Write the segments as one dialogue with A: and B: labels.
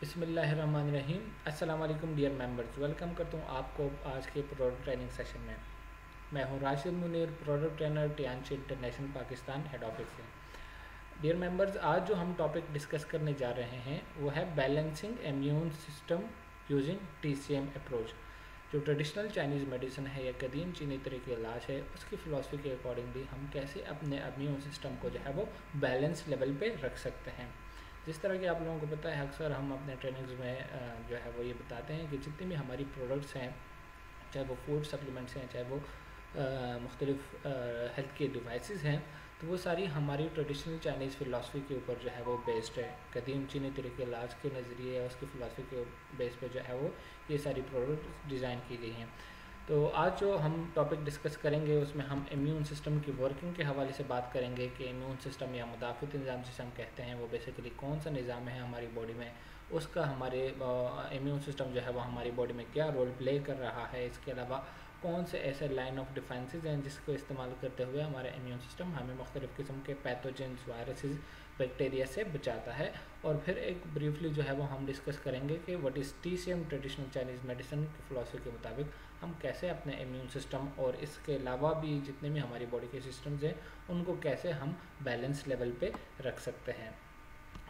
A: बिस्मिल्लाहिर्रहमानिर्रहीम। अस्सलाम वालेकुम डियर मेंबर्स, वेलकम करता हूँ आपको आज के प्रोडक्ट ट्रेनिंग सेशन में। मैं हूँ Rashid Munir, product trainer Tianshi international Pakistan head office से। डियर मेंबर्स, आज जो हम टॉपिक डिस्कस करने जा रहे हैं वो है balancing immune system using TCM approach. जो ट्रेडिशनल चाइनीज़ मेडिसिन है या कदीम चीनी तरीके इलाज है, उसकी फ़िलासफ़ी के अकॉर्डिंगली हम कैसे अपने इम्यून सिस्टम को जो है वो बैलेंस लेवल पे रख सकते हैं। जिस तरह कि आप लोगों को पता है, अक्सर हम अपने ट्रेनिंग्स में जो है वो ये बताते हैं कि जितनी भी हमारी प्रोडक्ट्स हैं, चाहे वो फूड सप्लीमेंट्स हैं, चाहे वो मुख्तलिफ हेल्थ के डिवाइसेस हैं, तो वो सारी हमारी ट्रेडिशनल चाइनीज़ फ़िलासफ़ी के ऊपर जो है वो बेस्ड है। कदीम चीनी तरीके इलाज के नज़रिए या उसकी फ़िलासफ़ी के बेस पे जो है वो ये सारी प्रोडक्ट डिज़ाइन की गई हैं। तो आज जो हम टॉपिक डिस्कस करेंगे उसमें हम इम्यून सिस्टम की वर्किंग के हवाले से बात करेंगे कि इम्यून सिस्टम या मुदाफ़ित निज़ाम जिसे हम कहते हैं वो बेसिकली कौन सा निज़ाम है हमारी बॉडी में, उसका हमारे इम्यून सिस्टम जो है वो हमारी बॉडी में क्या रोल प्ले कर रहा है। इसके अलावा कौन से ऐसे लाइन ऑफ डिफेंसेस हैं जिसको इस्तेमाल करते हुए हमारा इम्यून सिस्टम हमें मुख्तलिफ़ किस्म के पैथोजेंस, वायरसेस, बैक्टीरिया से बचाता है। और फिर एक ब्रीफली जो है वो हम डिस्कस करेंगे कि what is TCM traditional Chinese medicine की फ़िलासफ़ी के मुताबिक हम कैसे अपने इम्यून सिस्टम और इसके अलावा भी जितने भी हमारी बॉडी के सिस्टम्स हैं उनको कैसे हम बैलेंस लेवल पे रख सकते हैं।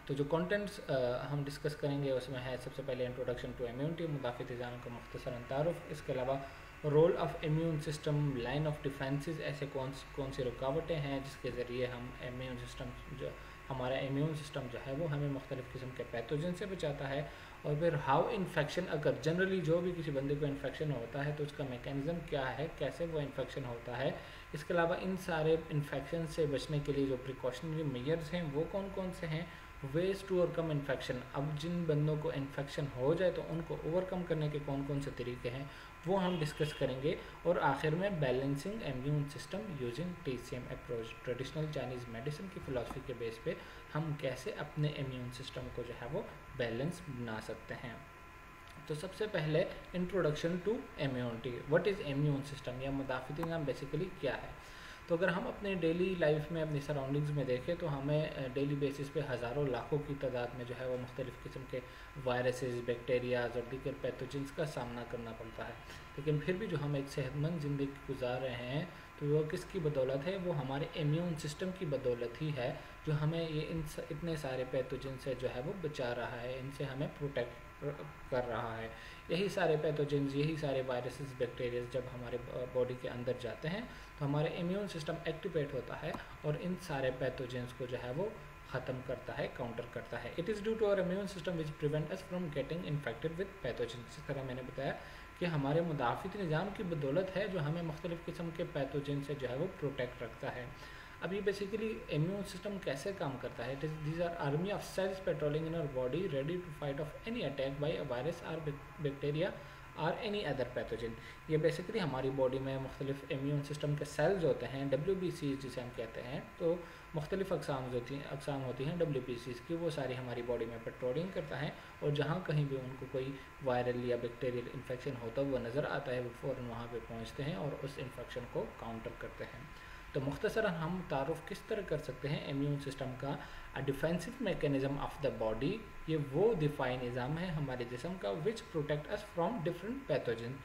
A: तो जो कंटेंट्स हम डिस्कस करेंगे उसमें है सबसे पहले इंट्रोडक्शन टू इम्यूनिटी, मुदाफ़ित निज़ाम का मुख्तसरन तारुफ। इसके अलावा role of immune system, line of defences, ऐसे कौन सी रुकावटें हैं जिसके ज़रिए हम इम्यून सिस्टम जो हमारा इम्यून सिस्टम जो है वो हमें मुख्तलिफ़ किस्म के पैथोजन से बचाता है। और फिर हाउ इन्फेक्शन, अगर जनरली जो भी किसी बंदे को इन्फेक्शन होता है तो उसका मैकेनिज़्म क्या है, कैसे वो इन्फेक्शन होता है। इसके अलावा इन सारे इन्फेक्शन से बचने के लिए जो प्रिकॉशनरी मेजर्स हैं वो कौन कौन से हैं। वेज टू ओवरकम इन्फेक्शन, अब जिन बंदों को इन्फेक्शन हो जाए तो उनको ओवरकम करने के कौन कौन से तरीके हैं वो हम डिस्कस करेंगे। और आखिर में balancing immune system using TCM approach, traditional Chinese medicine की फ़िलासफ़ी के बेस पे हम कैसे अपने इम्यून सिस्टम को जो है वो बैलेंस बना सकते हैं। तो सबसे पहले introduction to immunity, what is immune system या मुदाफ़िती निज़ाम बेसिकली क्या है। तो अगर हम अपने डेली लाइफ में अपनी सराउंडिंग्स में देखें तो हमें डेली बेसिस पे हज़ारों लाखों की तादाद में जो है वो मुख्तलिफ़ किस्म के वायरसेस, बैक्टीरियाज और दीगर पैथोजेंस का सामना करना पड़ता है। लेकिन फिर भी जो हम एक सेहतमंद ज़िंदगी गुजार रहे हैं तो वो किसकी बदौलत है, वो हमारे इम्यून सिस्टम की बदौलत ही है, जो हमें ये इतने सारे पैथोजन से जो है वो बचा रहा है, इनसे हमें प्रोटेक्ट कर रहा है। यही सारे पैथोजेंस, यही सारे वायरसेस, बैक्टीरिया जब हमारे बॉडी के अंदर जाते हैं तो हमारे इम्यून सिस्टम एक्टिवेट होता है और इन सारे पैथोजेंस को जो है वो ख़त्म करता है, काउंटर करता है। It is due to our immune system which prevent us from getting infected with pathogens. इस तरह मैंने बताया कि हमारे मुदाफ़ित निज़ाम की बदौलत है जो हमें मुख्तलिफ़ किस्म के पैथोजेन से जो है वो प्रोटेक्ट रखता है। अब ये बेसिकली इम्यून सिस्टम कैसे काम करता है, these are army of cells patrolling in our body ready to fight off any attack by a virus और बैक्टीरिया और एनी अदर पैथोजन। ये बेसिकली हमारी बॉडी में मुख्तलिफ इम्यून सिस्टम के सेल्स होते हैं, WBC जिसे हम कहते हैं। तो मुख्तलिफ अकसाम होती हैं WBCs की, वो सारी हमारी बॉडी में पेट्रोलिंग करता है और जहाँ कहीं भी उनको कोई वायरल या बैक्टीरियल इन्फेक्शन होता हुआ नज़र आता है वो फ़ौरन वहाँ पे पहुँचते हैं और उस इन्फेक्शन को काउंटर करते हैं। तो मुख्तसरन हम तारुफ किस तरह कर सकते हैं इम्यून सिस्टम का। Defensive mechanism of the body, ये वो दिफाई निज़ाम है हमारे जिस्म का विच protect us from different pathogen,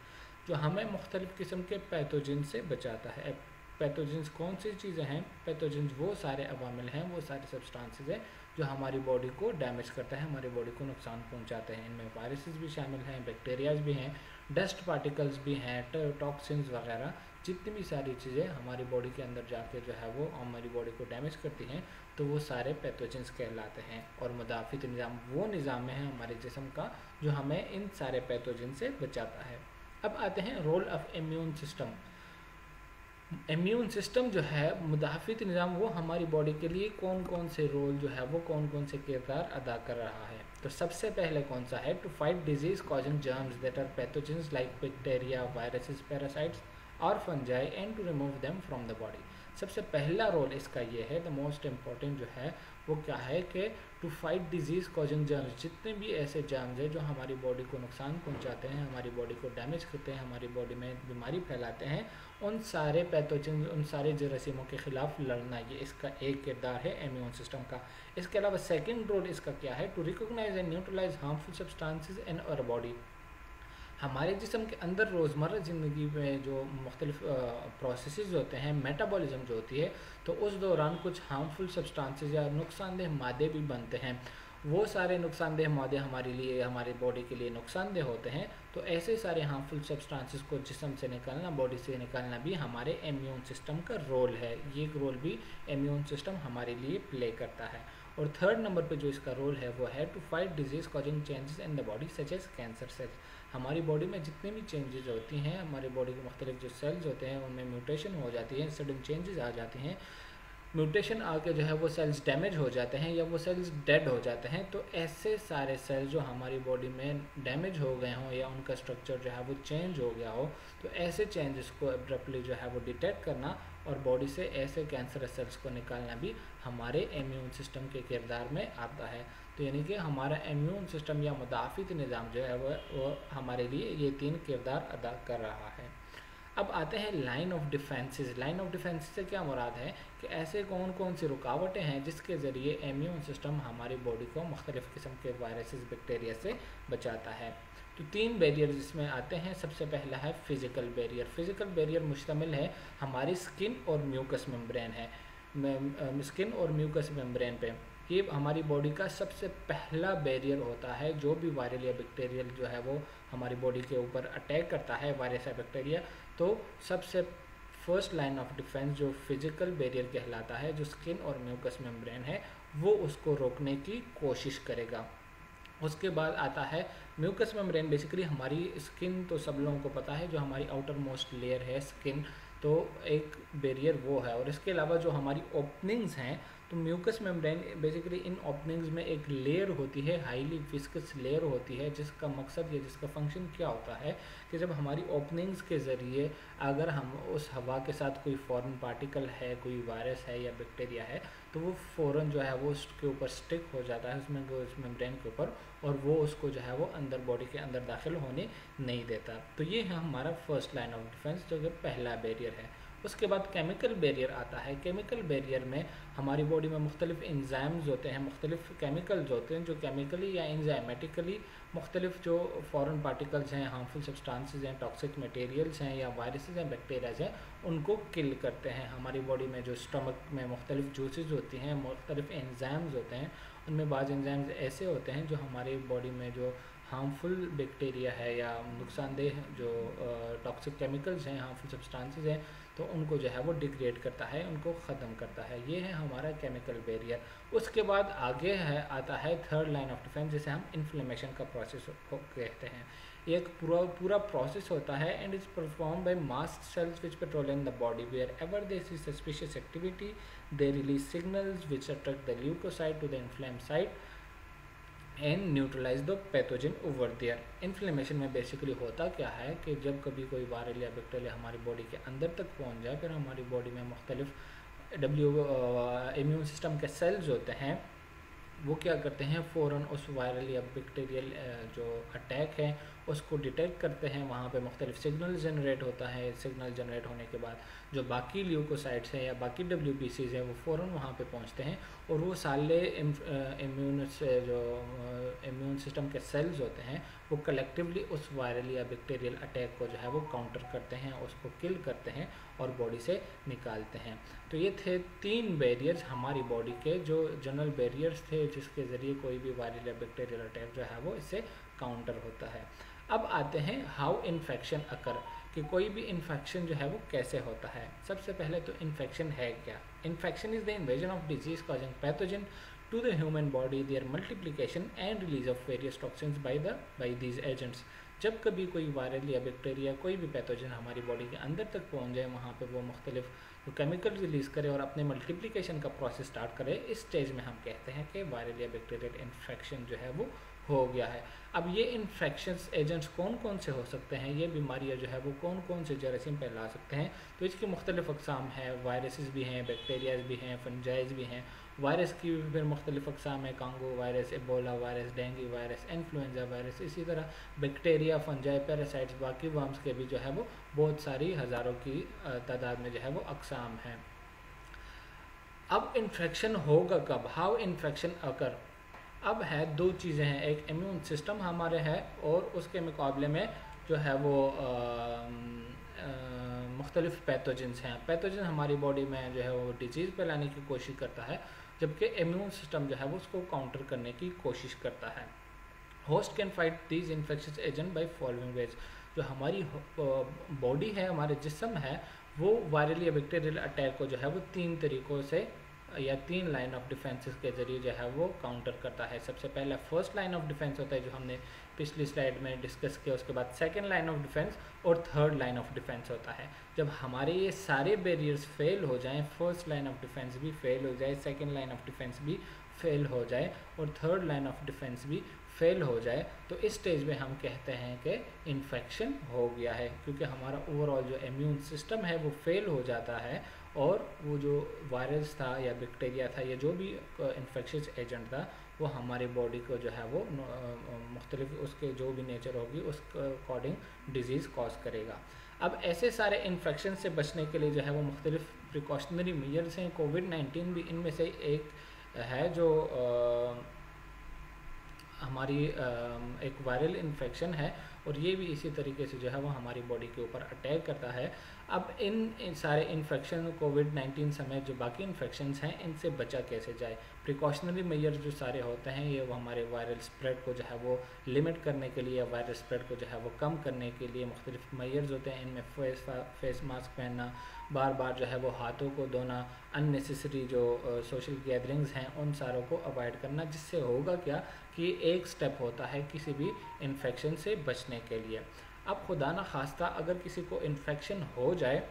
A: जो हमें मुख्तलिफ़ किस्म के पैथोजन से बचाता है। पैथोजेंस कौन सी चीज़ें हैं, पैथोजेंस वो सारे अवामिल हैं, वो सारे सब्सटेंसेस हैं जो हमारी बॉडी को डैमेज करता है, हमारी बॉडी को नुकसान पहुंचाते हैं। इनमें वायरसेस भी शामिल हैं, बैक्टीरियाज भी हैं, डस्ट पार्टिकल्स भी हैं, टॉक्सिन्स वगैरह, जितनी भी सारी चीज़ें हमारी बॉडी के अंदर जाके जो है वो हमारी बॉडी को डैमेज करती हैं, तो वो सारे पैथोजेंस कहलाते हैं। और मुदाफ़ित निज़ाम वो निज़ाम है हमारे जिस्म का जो हमें इन सारे पैथोजेन से बचाता है। अब आते हैं role of immune system. Immune system जो है मुदाफ़ित निज़ाम वो हमारी बॉडी के लिए कौन कौन से रोल जो है वो कौन कौन से किरदार अदा कर रहा है। तो सबसे पहले कौन सा है, to fight disease causing germs that are pathogens like bacteria, viruses, parasites और fungi and to remove them from the body. सबसे पहला रोल इसका ये है, द मोस्ट इम्पॉर्टेंट जो है वो क्या है कि to fight disease causing germs, जितने भी ऐसे जर्म्स हैं जो हमारी बॉडी को नुकसान पहुंचाते हैं, हमारी बॉडी को डैमेज करते हैं, हमारी बॉडी में बीमारी फैलाते हैं, उन सारे पैथोजन, उन सारे जरासीमों के ख़िलाफ़ लड़ना, ये इसका एक किरदार है इम्यून सिस्टम का। इसके अलावा सेकेंड रोल इसका क्या है, to recognise and neutralise harmful substances in our body. हमारे जिस्म के अंदर रोज़मर्रा ज़िंदगी में जो मुख्तलिफ प्रोसेसेस होते हैं, मेटाबॉलिज्म जो होती है, तो उस दौरान कुछ हार्मफुल सब्सटेंसेस या नुकसानदेह मादे भी बनते हैं। वो सारे नुकसानदेह मादे हमारे लिए, हमारी बॉडी के लिए नुकसानदेह होते हैं। तो ऐसे सारे हार्मफुल सब्सटेंसेस को जिस्म से निकालना, बॉडी से निकालना भी हमारे इम्यून सिस्टम का रोल है। ये रोल भी इम्यून सिस्टम हमारे लिए प्ले करता है। और थर्ड नंबर पे जो इसका रोल है वो है to fight disease causing changes in the body such as cancer cells. हमारी बॉडी में जितने भी चेंजेस होती हैं, हमारी बॉडी के मुख्तलिफ जो सेल्स होते हैं उनमें म्यूटेशन हो जाती है, सडन चेंजेस आ जाती हैं, म्यूटेशन आके जो है वो सेल्स डैमेज हो जाते हैं या वो सेल्स डेड हो जाते हैं। तो ऐसे सारे सेल्स जो हमारी बॉडी में डैमेज हो गए हों या उनका स्ट्रक्चर जो है वो चेंज हो गया हो, तो ऐसे चेंजेस को एब्रप्टली जो है वो डिटेक्ट करना और बॉडी से ऐसे कैंसरस सेल्स को निकालना भी हमारे इम्यून सिस्टम के किरदार में आता है। तो यानी कि हमारा इम्यून सिस्टम या मुदाफ़ित निज़ाम जो है वो हमारे लिए ये तीन किरदार अदा कर रहा है। अब आते हैं line of defences. Line of defence से क्या मुराद है कि ऐसे कौन कौन सी रुकावटें हैं जिसके ज़रिए इम्यून सिस्टम हमारी बॉडी को मुख्तलिफ़ किस्म के वायरसेस, बैक्टीरिया से बचाता है। तो तीन बैरियर जिसमें आते हैं, सबसे पहला है फ़िज़िकल बैरियर। फ़िज़िकल बैरियर मुश्तमिल है हमारी स्किन और म्यूकस मेम्ब्रेन है, स्किन और म्यूकस मेम्ब्रेन पे। ये हमारी बॉडी का सबसे पहला बैरियर होता है। जो भी वायरल या बैक्टीरियल जो है वो हमारी बॉडी के ऊपर अटैक करता है, वायरस या बैक्टीरिया, तो सबसे फर्स्ट लाइन ऑफ डिफेंस जो फिजिकल बैरियर कहलाता है, जो स्किन और म्यूकस मेम्ब्रेन है, वो उसको रोकने की कोशिश करेगा। उसके बाद आता है म्यूकस मेम्ब्रेन। बेसिकली हमारी स्किन तो सब लोगों को पता है, जो हमारी आउटर मोस्ट लेयर है स्किन, तो एक बैरियर वो है। और इसके अलावा जो हमारी ओपनिंग्स हैं, तो म्यूकस मेम्ब्रेन बेसिकली इन ओपनिंग्स में एक लेयर होती है, हाईली विस्कस लेयर होती है, जिसका मकसद या जिसका फंक्शन क्या होता है कि जब हमारी ओपनिंग्स के ज़रिए अगर हम उस हवा के साथ कोई फॉरेन पार्टिकल है, कोई वायरस है या बैक्टीरिया है, तो वो फ़ौरन जो है वो उसके ऊपर स्टिक हो जाता है, उसमें उस मेम्ब्रेन के ऊपर, और वो उसको जो है वो अंदर बॉडी के अंदर दाखिल होने नहीं देता। तो ये है हमारा फर्स्ट लाइन ऑफ डिफेंस, जो कि पहला बैरियर है। उसके बाद केमिकल बैरियर आता है। केमिकल बैरियर में हमारी बॉडी में मुख्तलिफ एंजाइम्स होते हैं, मुख्तलिफ केमिकल्स होते हैं, जो केमिकली या एंजाइमेटिकली मुख्तलिफ जो फॉरेन पार्टिकल्स हैं, हार्मफुल सब्सटेंसेस हैं, टॉक्सिक मटेरियल्स हैं या वायरसेस हैं, बैक्टीरियाज हैं, उनको किल करते हैं। हमारी बॉडी में जो स्टमक में मुख्तलिफ जूसेस होती हैं, मुख्तलिफ एंजाइम्स होते हैं, उनमें बाज़ एंजाइम्स ऐसे होते हैं जो हमारी बॉडी में जो हार्मफुल बैक्टीरिया है या नुकसानदेह जो टॉक्सिक केमिकल्स हैं, हार्मफुल सब्सटेंसेस हैं, तो उनको जो है वो डिग्रेड करता है, उनको ख़त्म करता है। ये है हमारा केमिकल बैरियर। उसके बाद आगे है आता है थर्ड लाइन ऑफ डिफेंस, जिसे हम इन्फ्लेमेशन का प्रोसेस को कहते हैं। ये एक पूरा प्रोसेस होता है and is perform by mast cells which patrolling the body wherever they see suspicious activity they release signals which attract the leucocyte to the inflame site and neutralise the pathogen over there. Inflammation में basically होता क्या है कि जब कभी कोई viral या bacteria हमारी बॉडी के अंदर तक पहुंच जाए, फिर हमारी बॉडी में मुख्तलिफ इम्यून सिस्टम के सेल्स होते हैं, वो क्या करते हैं, फ़ौरन उस वायरल या बैक्टीरियल जो अटैक है उसको डिटेक्ट करते हैं। वहाँ पे मुख्तलिफ सिग्नल जनरेट होता है। सिग्नल जनरेट होने के बाद जो बाकी ल्यूकोसाइट्स हैं या बाकी WBCs हैं, वो फ़ौरन वहाँ पे पहुँचते हैं और वो सारे इम्यून सिस्टम के सेल्स होते हैं, वो कलेक्टिवली उस वायरल या बैक्टीरियल अटैक को जो है वो काउंटर करते हैं, उसको किल करते हैं और बॉडी से निकालते हैं। तो ये थे तीन बैरियर्स हमारी बॉडी के, जो जनरल बैरियर्स थे जिसके ज़रिए कोई भी वायरल या बैक्टीरियल अटैक जो है वो इससे काउंटर होता है। अब आते हैं हाउ इन्फेक्शन अकर, कि कोई भी इन्फेक्शन जो है वो कैसे होता है। सबसे पहले तो इन्फेक्शन है क्या। Infection is the invasion of disease causing pathogen to the human body, their multiplication and release of various toxins by these agents। जब कभी कोई वायरल या बैक्टीरिया, कोई भी पैथोजन हमारी बॉडी के अंदर तक पहुंच जाए, वहाँ पे वो मुख्तलिफ केमिकल रिलीज़ करे और अपने मल्टीप्लिकेशन का प्रोसेस स्टार्ट करे, इस स्टेज में हम कहते हैं कि वायरल या बैक्टीरियल इन्फेक्शन जो है वो हो गया है। अब ये इन्फेक्शंस एजेंट्स कौन कौन से हो सकते हैं, ये बीमारियाँ जो है वो कौन कौन से जरासीम फैला सकते हैं, तो इसकी मुख्तलिफ अक़साम है। वायरसेस भी हैं, बैक्टीरियाज भी हैं, फंजाइज भी हैं, वायरस की भी फिर मुख्तलिफ अक़साम है, Congo virus, Ebola virus, dengue virus, influenza virus, इसी तरह बैक्टीरिया, फंजाई, पैरासाइट्स, बाकी वर्म्स के भी जो है वो बहुत सारी हज़ारों की तादाद में जो है वो अक़साम हैं। अब इन्फेक्शन होगा कब, हाउ इन्फेक्शन अकर। अब है दो चीज़ें हैं, एक इम्यून सिस्टम हमारे है और उसके मुकाबले में जो है वो मुख्तलिफ पैथोजेंस हैं। पैथोजन हमारी बॉडी में जो है वो डिजीज़ फैलाने की कोशिश करता है, जबकि इम्यून सिस्टम जो है वो उसको काउंटर करने की कोशिश करता है। Host can fight these infectious agent by following veg. जो हमारी बॉडी है, हमारे जिस्म है, वो वायरल या बैक्टीरियल अटैक को जो है वो 3 तरीक़ों से या 3 लाइन ऑफ डिफेंसेस के ज़रिए जो है वो काउंटर करता है। सबसे पहला फर्स्ट लाइन ऑफ डिफेंस होता है, जो हमने पिछली स्लाइड में डिस्कस किया। उसके बाद सेकंड लाइन ऑफ डिफेंस और थर्ड लाइन ऑफ डिफेंस होता है। जब हमारे ये सारे बैरियर्स फेल हो जाएं, फर्स्ट लाइन ऑफ डिफेंस भी फेल हो जाए, सेकंड लाइन ऑफ डिफेंस भी फेल हो जाए और थर्ड लाइन ऑफ डिफेंस भी फेल हो जाए, तो इस स्टेज में हम कहते हैं कि इन्फेक्शन हो गया है, क्योंकि हमारा ओवरऑल जो इम्यून सिस्टम है वो फेल हो जाता है और वो जो वायरस था या बैक्टीरिया था या जो भी इन्फेक्शियस एजेंट था वो हमारी बॉडी को जो है वो मुख्तलिफ उसके जो भी नेचर होगी उस अकॉर्डिंग डिजीज़ कॉज करेगा। अब ऐसे सारे इन्फेक्शन से बचने के लिए जो है वो मुख्तलिफ प्रिकॉशनरी मेजर्स हैं। कोविड-19 भी इनमें से एक है, जो हमारी एक वायरल इन्फेक्शन है और ये भी इसी तरीके से जो है वो हमारी बॉडी के ऊपर अटैक करता है। अब इन सारे इन्फेक्शन कोविड-19 समेत जो बाकी इन्फेक्शंस हैं इनसे बचा कैसे जाए। प्रिकॉशनरी मेजर जो सारे होते हैं ये वो हमारे वायरल स्प्रेड को जो है वो लिमिट करने के लिए, वायरल स्प्रेड को जो है वो कम करने के लिए मुख्तलिफ मेजर्स होते हैं। इनमें फेस मास्क पहनना, बार बार जो है वो हाथों को धोना, अननेसेसरी जो सोशल गैदरिंग्स हैं उन सारों को अवॉइड करना, जिससे होगा क्या कि एक स्टेप होता है किसी भी इन्फेक्शन से बचने के लिए। अब खुदा न खास्ता अगर किसी को इन्फेक्शन हो जाए,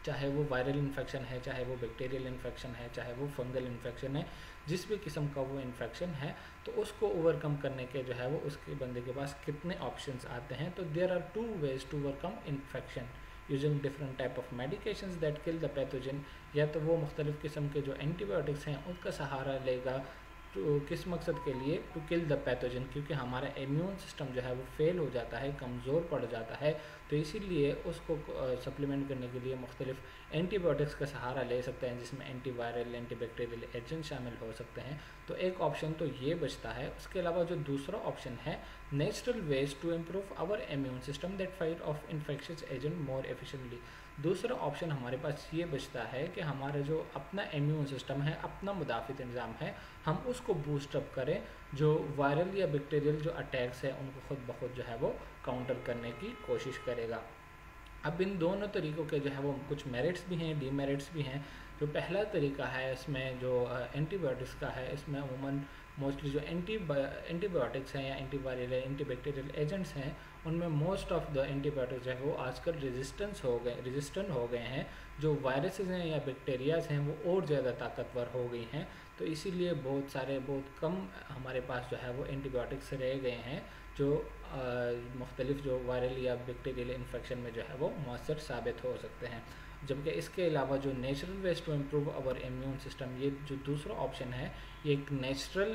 A: चाहे वो वायरल इन्फेक्शन है, चाहे वो बैक्टीरियल इन्फेक्शन है, चाहे वो फंगल इन्फेक्शन है, जिस भी किस्म का वो इन्फेक्शन है, तो उसको ओवरकम करने के जो है वो उसके बंदे के पास कितने ऑप्शंस आते हैं। तो there are 2 ways to overcome infection using different type of medications that kill the pathogen. या तो वो मुख्तलिफ किस्म के जो एंटीबायोटिक्स हैं उनका सहारा लेगा, तो किस मकसद के लिए, टू किल द पैथोजन, क्योंकि हमारा इम्यून सिस्टम जो है वो फेल हो जाता है, कमज़ोर पड़ जाता है, तो इसीलिए उसको सप्लीमेंट करने के लिए मुख्तलिफ एंटीबायोटिक्स का सहारा ले सकते हैं, जिसमें एंटीवायरल, एंटीबैक्टीरियल एजेंट शामिल हो सकते हैं। तो एक ऑप्शन तो ये बचता है। उसके अलावा जो दूसरा ऑप्शन है, natural ways to improve our immune system that fight off infectious agent more efficiently. दूसरा ऑप्शन हमारे पास ये बचता है कि हमारा जो अपना इम्यून सिस्टम है, अपना मुदाफ़ित निज़ाम है, हम उसको बूस्टअप करें, जो वायरल या बैक्टीरियल जो अटैक्स हैं उनको ख़ुद ब खुद जो है वो काउंटर करने की कोशिश करेगा। अब इन दोनों तरीक़ों के जो है वो कुछ मेरिट्स भी हैं, डीमेरिट्स भी हैं। जो पहला तरीका है इसमें जो एंटीबायोटिक्स का है, इसमें अमूमन मोस्टली जो एंटीबायोटिक्स हैं या एंटीवायरल या एंटीबैक्टीरियल एजेंट्स हैं, उनमें मोस्ट ऑफ द एंटीबायोटिक्स जो है वो आजकल रेजिस्टेंट हो गए हैं। जो वायरसेस हैं या बैक्टीरियाज हैं वो और ज़्यादा ताकतवर हो गई हैं, तो इसीलिए बहुत कम हमारे पास जो है वो एंटीबायोटिक्स रह गए हैं जो मुख्तलिफ जो वायरल या बैक्टीरियल इन्फेक्शन में जो है वो मौसर साबित हो सकते हैं। जबकि इसके अलावा जो natural ways to improve our immune system, ये जो दूसरा ऑप्शन है, ये एक नेचुरल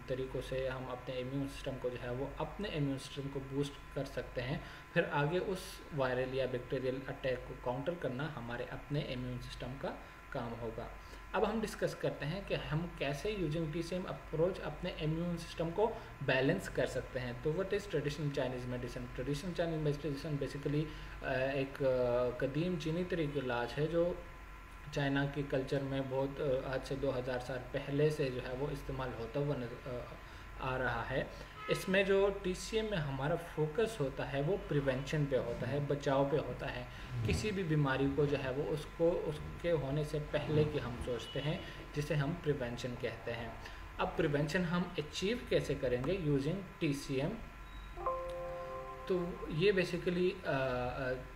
A: तरीक़ों से हम अपने इम्यून सिस्टम को जो है वो अपने इम्यून सिस्टम को बूस्ट कर सकते हैं। फिर आगे उस वायरल या बैक्टीरियल अटैक को काउंटर करना हमारे अपने इम्यून सिस्टम का काम होगा। अब हम डिस्कस करते हैं कि हम कैसे यूजिंग TCM अप्रोच अपने इम्यून सिस्टम को बैलेंस कर सकते हैं। तो what is traditional Chinese medicine. Traditional Chinese medicine basically एक कदीम चीनी तरीके इलाज है जो चाइना के कल्चर में बहुत आज से 2000 साल पहले से जो है वो इस्तेमाल होता हुआ आ रहा है। इसमें जो TCM में हमारा फोकस होता है वो प्रिवेंशन पे होता है, बचाव पे होता है। किसी भी बीमारी को जो है वो उसके होने से पहले की हम सोचते हैं, जिसे हम प्रिवेंशन कहते हैं। अब प्रिवेंशन हम अचीव कैसे करेंगे यूजिंग TCM। तो ये बेसिकली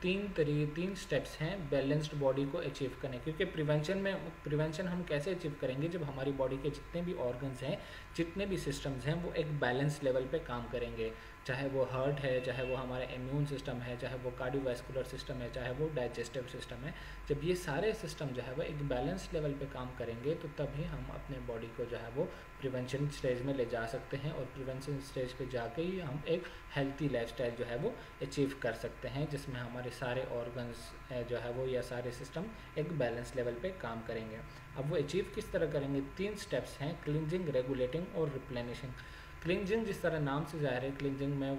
A: 3 स्टेप्स हैं बैलेंस्ड बॉडी को अचीव करने, क्योंकि प्रिवेंशन हम कैसे अचीव करेंगे जब हमारी बॉडी के जितने भी ऑर्गन्स हैं, जितने भी सिस्टम्स हैं, वो एक बैलेंस लेवल पे काम करेंगे। चाहे वो हार्ट है, चाहे वो हमारा इम्यून सिस्टम है, चाहे वो कार्डियोवैस्कुलर सिस्टम है, चाहे वो डाइजेस्टिव सिस्टम है। जब ये सारे सिस्टम जो है वो एक बैलेंस लेवल पे काम करेंगे तो तभी हम अपने बॉडी को जो है वो प्रिवेंशन स्टेज में ले जा सकते हैं, और प्रिवेंशन स्टेज पे जाके ही हम एक हेल्थी लाइफस्टाइल जो है वो अचीव कर सकते हैं, जिसमें हमारे सारे ऑर्गन्स जो है वो या सारे सिस्टम एक बैलेंस लेवल पे काम करेंगे। अब वो अचीव किस तरह करेंगे? 3 स्टेप्स हैं, क्लींजिंग, रेगुलेटिंग और रिप्लेनिशिंग। क्लींजिंग जिस तरह नाम से ज़ाहिर है, क्लींजिंग में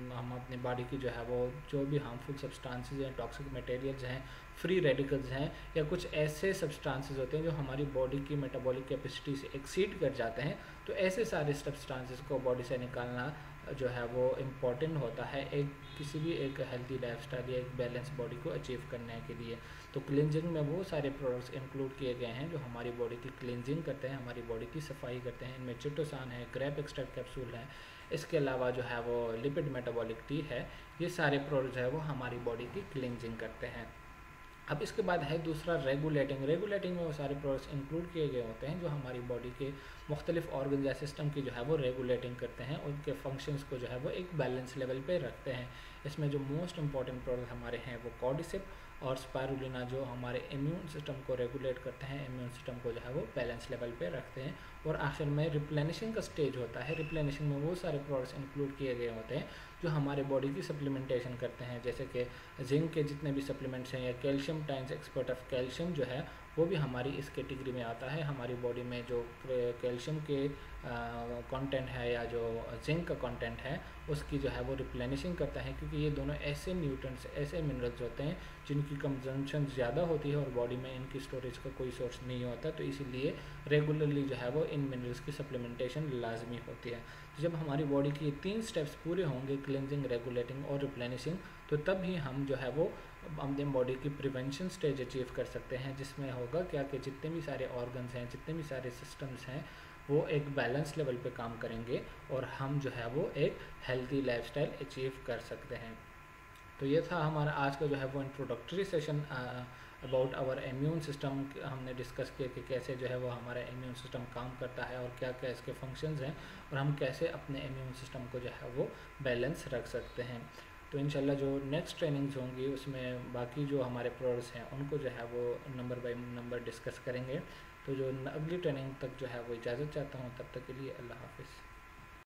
A: हम अपनी बॉडी की जो है वो जो भी हार्मफुल सब्सटेंसेस हैं, टॉक्सिक मटेरियल्स हैं, फ्री रेडिकल्स हैं, या कुछ ऐसे सब्सटेंसेस होते हैं जो हमारी बॉडी की मेटाबॉलिक कैपेसिटी से एक्सीड कर जाते हैं, तो ऐसे सारे सब्सटेंसेस को बॉडी से निकालना जो है वो इम्पॉर्टेंट होता है एक किसी भी एक हेल्थी लाइफस्टाइल या एक बैलेंस बॉडी को अचीव करने के लिए। तो क्लींजिंग में वो सारे प्रोडक्ट्स इंक्लूड किए गए हैं जो हमारी बॉडी की क्लींजिंग करते हैं, हमारी बॉडी की सफाई करते हैं। इनमें चिटोसान है, ग्रेप एक्सट्रैक्ट कैप्सूल है, इसके अलावा जो है वो लिपिड मेटाबॉलिक टी है। ये सारे प्रोडक्ट्स जो है वो हमारी बॉडी की क्लींजिंग करते हैं। अब इसके बाद है दूसरा रेगुलेटिंग। रेगुलेटिंग में वो सारे प्रोडक्ट्स इंक्लूड किए गए होते हैं जो हमारी बॉडी के मुख्तलिफ ऑर्गन या सिस्टम की जो है वो रेगुलेटिंग करते हैं, उनके फंक्शंस को जो है वो एक बैलेंस लेवल पे रखते हैं। इसमें जो मोस्ट इंपॉर्टेंट प्रोडक्ट हमारे हैं वो कॉर्डिसिप और स्पायरुलिना, जो हमारे इम्यून सिस्टम को रेगुलेट करते हैं, इम्यून सिस्टम को जो है वो बैलेंस लेवल पे रखते हैं। और आखिर में रिप्लेनिशिंग का स्टेज होता है। रिप्लेनिशिंग में वो सारे प्रोडक्ट्स इंक्लूड किए गए होते हैं जो हमारे बॉडी की सप्लीमेंटेशन करते हैं, जैसे कि जिंक के जितने भी सप्लीमेंट्स हैं, या calcium times expert of calcium जो है वो भी हमारी इस कैटेगरी में आता है। हमारी बॉडी में जो कैल्शियम के कंटेंट है या जो जिंक का कंटेंट है उसकी जो है वो रिप्लेनिशिंग करता है, क्योंकि ये दोनों ऐसे न्यूट्रंट्स, ऐसे मिनरल्स होते हैं जिनकी कंजम्पशन ज़्यादा होती है और बॉडी में इनकी स्टोरेज का कोई सोर्स नहीं होता, तो इसीलिए रेगुलरली जो है वो इन मिनरल्स की सप्लीमेंटेशन लाजमी होती है। तो जब हमारी बॉडी की ये 3 स्टेप्स पूरे होंगे, क्लिनजिंग, रेगुलेटिंग और रिप्लेनिशिंग, तो तब ही हम जो है वो अपने बॉडी की प्रिवेंशन स्टेज अचीव कर सकते हैं, जिसमें होगा क्या कि जितने भी सारे ऑर्गन्स हैं, जितने भी सारे सिस्टम्स हैं, वो एक बैलेंस लेवल पे काम करेंगे और हम जो है वो एक हेल्थी लाइफस्टाइल अचीव कर सकते हैं। तो ये था हमारा आज का जो है वो introductory session about our immune system. हमने डिस्कस किया कि कैसे जो है वो हमारा इम्यून सिस्टम काम करता है और क्या क्या इसके फंक्शंस हैं, और हम कैसे अपने इम्यून सिस्टम को जो है वो बैलेंस रख सकते हैं। तो इंशाल्लाह जो नेक्स्ट ट्रेनिंग्स होंगी उसमें बाकी जो हमारे प्रोडक्ट्स हैं उनको जो है वो नंबर बाय नंबर डिस्कस करेंगे। तो जो अगली ट्रेनिंग तक जो है वो इजाज़त चाहता हूँ, तब तक के लिए अल्लाह हाफिज़।